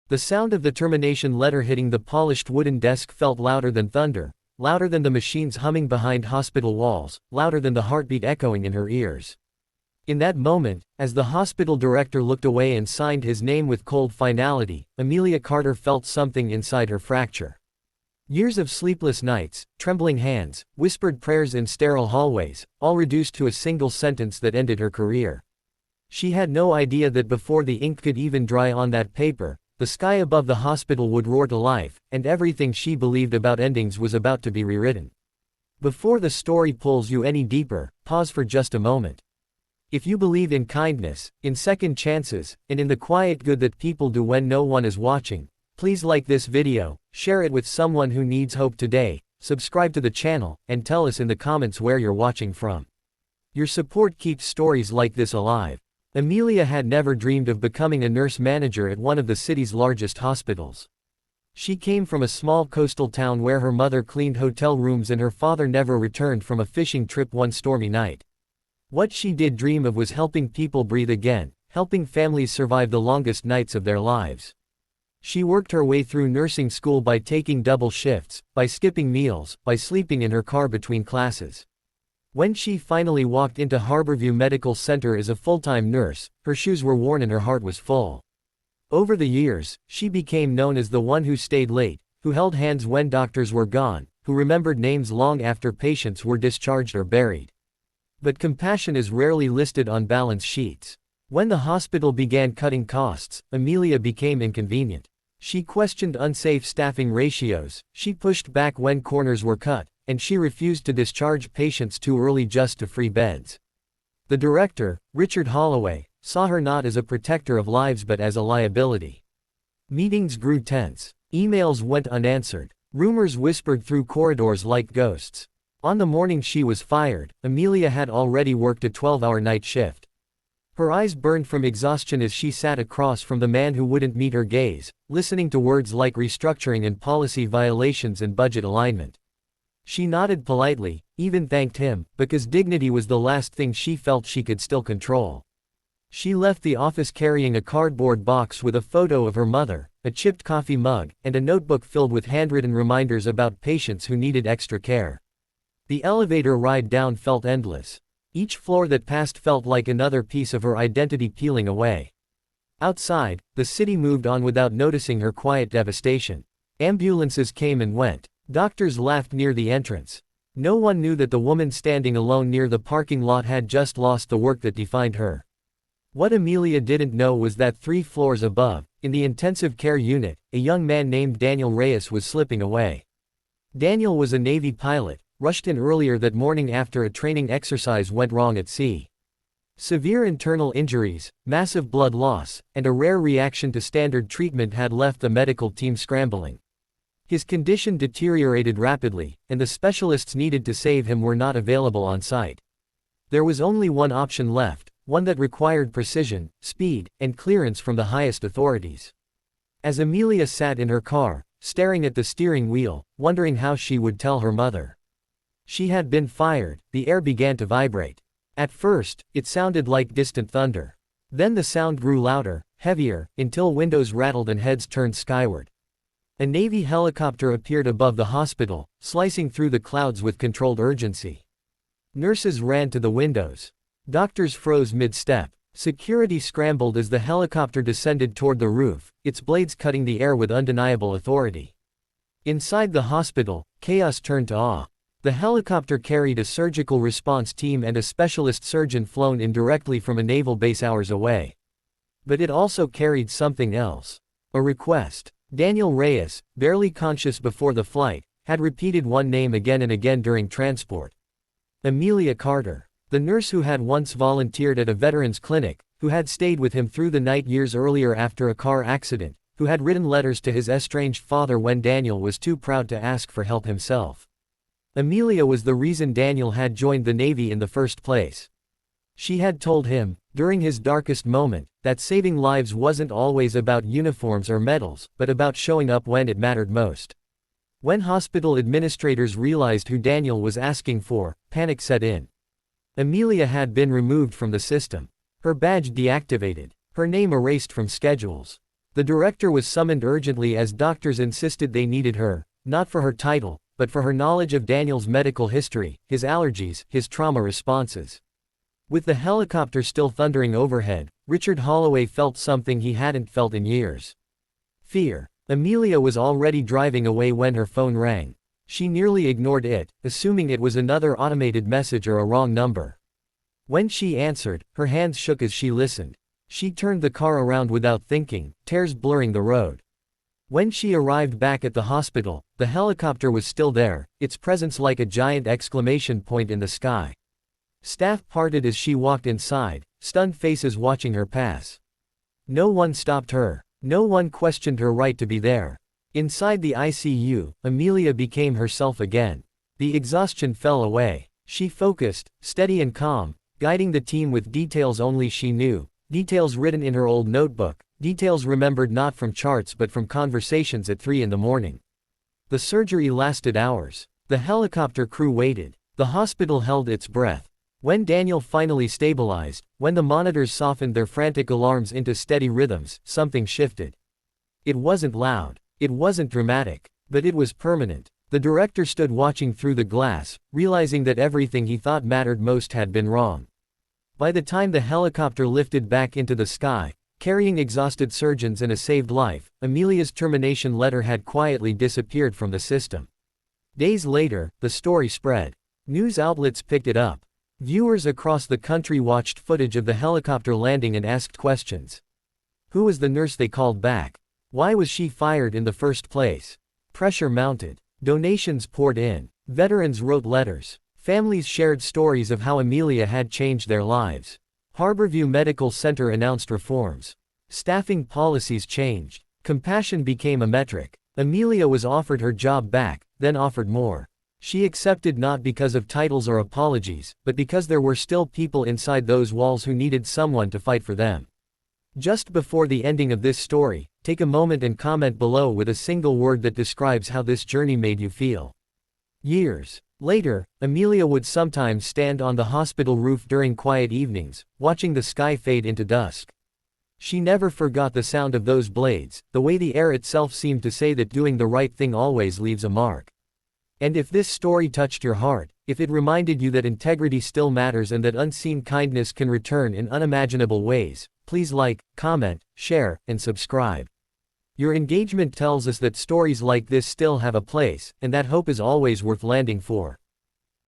The sound of the termination letter hitting the polished wooden desk felt louder than thunder, louder than the machines humming behind hospital walls, louder than the heartbeat echoing in her ears. In that moment, as the hospital director looked away and signed his name with cold finality, Amelia Carter felt something inside her fracture. Years of sleepless nights, trembling hands, whispered prayers in sterile hallways, all reduced to a single sentence that ended her career. She had no idea that before the ink could even dry on that paper, the sky above the hospital would roar to life, and everything she believed about endings was about to be rewritten. Before the story pulls you any deeper, pause for just a moment. If you believe in kindness, in second chances, and in the quiet good that people do when no one is watching, please like this video, share it with someone who needs hope today, subscribe to the channel, and tell us in the comments where you're watching from. Your support keeps stories like this alive. Amelia had never dreamed of becoming a nurse manager at one of the city's largest hospitals. She came from a small coastal town where her mother cleaned hotel rooms and her father never returned from a fishing trip one stormy night. What she did dream of was helping people breathe again, helping families survive the longest nights of their lives. She worked her way through nursing school by taking double shifts, by skipping meals, by sleeping in her car between classes. When she finally walked into Harborview Medical Center as a full-time nurse, her shoes were worn and her heart was full. Over the years, she became known as the one who stayed late, who held hands when doctors were gone, who remembered names long after patients were discharged or buried. But compassion is rarely listed on balance sheets. When the hospital began cutting costs, Amelia became inconvenient. She questioned unsafe staffing ratios, she pushed back when corners were cut, and she refused to discharge patients too early just to free beds. The director, Richard Holloway, saw her not as a protector of lives but as a liability. Meetings grew tense. Emails went unanswered. Rumors whispered through corridors like ghosts. On the morning she was fired, Amelia had already worked a 12-hour night shift. Her eyes burned from exhaustion as she sat across from the man who wouldn't meet her gaze, listening to words like restructuring and policy violations and budget alignment. She nodded politely, even thanked him, because dignity was the last thing she felt she could still control. She left the office carrying a cardboard box with a photo of her mother, a chipped coffee mug, and a notebook filled with handwritten reminders about patients who needed extra care. The elevator ride down felt endless. Each floor that passed felt like another piece of her identity peeling away. Outside, the city moved on without noticing her quiet devastation. Ambulances came and went. Doctors laughed near the entrance. No one knew that the woman standing alone near the parking lot had just lost the work that defined her. What Amelia didn't know was that 3 floors above, in the intensive care unit, a young man named Daniel Reyes was slipping away. Daniel was a Navy pilot, rushed in earlier that morning after a training exercise went wrong at sea. Severe internal injuries, massive blood loss, and a rare reaction to standard treatment had left the medical team scrambling. His condition deteriorated rapidly, and the specialists needed to save him were not available on site. There was only one option left, one that required precision, speed, and clearance from the highest authorities. As Amelia sat in her car, staring at the steering wheel, wondering how she would tell her mother she had been fired, the air began to vibrate. At first, it sounded like distant thunder. Then the sound grew louder, heavier, until windows rattled and heads turned skyward. A Navy helicopter appeared above the hospital, slicing through the clouds with controlled urgency. Nurses ran to the windows. Doctors froze mid-step. Security scrambled as the helicopter descended toward the roof, its blades cutting the air with undeniable authority. Inside the hospital, chaos turned to awe. The helicopter carried a surgical response team and a specialist surgeon flown in directly from a naval base hours away. But it also carried something else. A request. Daniel Reyes, barely conscious before the flight, had repeated one name again and again during transport. Amelia Carter. The nurse who had once volunteered at a veterans clinic, who had stayed with him through the night years earlier after a car accident, who had written letters to his estranged father when Daniel was too proud to ask for help himself. Amelia was the reason Daniel had joined the Navy in the first place. She had told him, during his darkest moment, that saving lives wasn't always about uniforms or medals, but about showing up when it mattered most. When hospital administrators realized who Daniel was asking for, panic set in. Amelia had been removed from the system. Her badge deactivated. Her name erased from schedules. The director was summoned urgently as doctors insisted they needed her, not for her title, but for her knowledge of Daniel's medical history, his allergies, his trauma responses. With the helicopter still thundering overhead, Richard Holloway felt something he hadn't felt in years. Fear. Amelia was already driving away when her phone rang. She nearly ignored it, assuming it was another automated message or a wrong number. When she answered, her hands shook as she listened. She turned the car around without thinking, tears blurring the road. When she arrived back at the hospital, the helicopter was still there, its presence like a giant exclamation point in the sky. Staff parted as she walked inside, stunned faces watching her pass. No one stopped her. No one questioned her right to be there. Inside the ICU, Amelia became herself again. The exhaustion fell away. She focused, steady and calm, guiding the team with details only she knew, details written in her old notebook, details remembered not from charts but from conversations at 3 in the morning. The surgery lasted hours. The helicopter crew waited. The hospital held its breath. When Daniel finally stabilized, when the monitors softened their frantic alarms into steady rhythms, something shifted. It wasn't loud. It wasn't dramatic. But it was permanent. The director stood watching through the glass, realizing that everything he thought mattered most had been wrong. By the time the helicopter lifted back into the sky, carrying exhausted surgeons and a saved life, Amelia's termination letter had quietly disappeared from the system. Days later, the story spread. News outlets picked it up. Viewers across the country watched footage of the helicopter landing and asked questions. Who was the nurse they called back? Why was she fired in the first place? Pressure mounted. Donations poured in. Veterans wrote letters. Families shared stories of how Amelia had changed their lives. Harborview Medical Center announced reforms. Staffing policies changed. Compassion became a metric. Amelia was offered her job back, then offered more. She accepted not because of titles or apologies, but because there were still people inside those walls who needed someone to fight for them. Just before the ending of this story, take a moment and comment below with a single word that describes how this journey made you feel. Years later, Amelia would sometimes stand on the hospital roof during quiet evenings, watching the sky fade into dusk. She never forgot the sound of those blades, the way the air itself seemed to say that doing the right thing always leaves a mark. And if this story touched your heart, if it reminded you that integrity still matters and that unseen kindness can return in unimaginable ways, please like, comment, share, and subscribe. Your engagement tells us that stories like this still have a place, and that hope is always worth landing for.